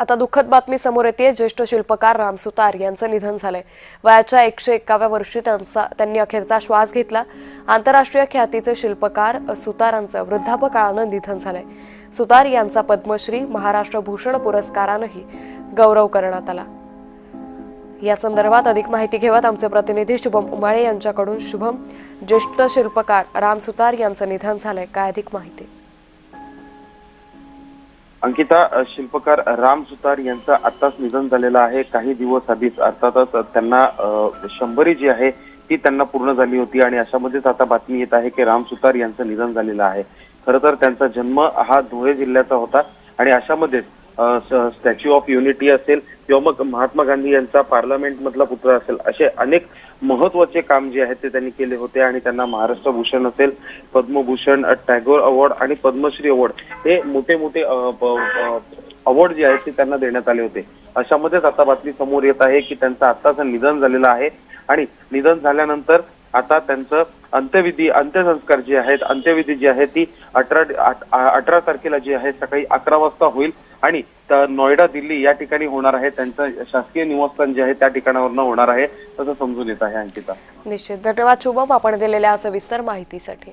आता दुःखद बातमी समोर येते। ज्येष्ठ शिल्पकार राम सुतार यांचं निधन झालंय। वयाच्या 101व्या वर्षी त्यांनी अखेरचा श्वास घेतला। आंतरराष्ट्रीय ख्यातीचे शिल्पकार सुतारांचं वृद्धापकाळानं निधन झालंय। सुतार यांचा पद्मश्री, महाराष्ट्र भूषण पुरस्कारानंही गौरव करण्यात आला। या संदर्भात अधिक माहिती घेवत आमचे प्रतिनिधी शुभम उमाळे यांच्याकडून। शुभम, ज्येष्ठ शिल्पकार राम सुतार यांचं निधन झालंय, काय अधिक माहिती? अंकिता, शिल्पकार राम सुतार यांचं आत्ताच निधन झालेलं आहे। काही दिवस आधीच, अर्थातच त्यांना 100 जी आहे ती त्यांना पूर्ण झाली होती आणि अशामध्येच आता बातमी येत आहे की राम सुतार यांचं निधन झालेलं आहे। खरं तर त्यांचा जन्म हा धुळे जिल्ह्याचा होता आणि अशामध्येच स्टॅच्यू ऑफ युनिटी असेल किंवा मग महात्मा गांधी यांचा पार्लमेंट मधला पुत्र असेल, असे अनेक महत्वाचे काम जे आहेत ते त्यांनी केले होते आणि त्यांना महाराष्ट्र भूषण असेल, पद्मभूषण, टॅगोर अवॉर्ड आणि पद्मश्री अवॉर्ड हे मोठे मोठे अवॉर्ड जे आहेत ते त्यांना देण्यात आले होते। अशामध्येच आता बातमी समोर येत आहे की त्यांचं आत्ताच निधन झालेलं आहे आणि निधन झाल्यानंतर आता त्यांचं अंत्यसंस्कार जे आहेत, अंत्यविधी जी आहे ती 18 तारखेला जी आहे सकाळी 11 वाजता होईल आणि नोएडा, दिल्ली या ठिकाणी होणार आहे। त्यांचं शासकीय निवासस्थान जे आहे त्या ठिकाणावरनं होणार आहे असं समजून येत आहे। अंकिता, निश्चित धन्यवाद शुभम, आपण दिलेल्या सविस्तर माहितीसाठी।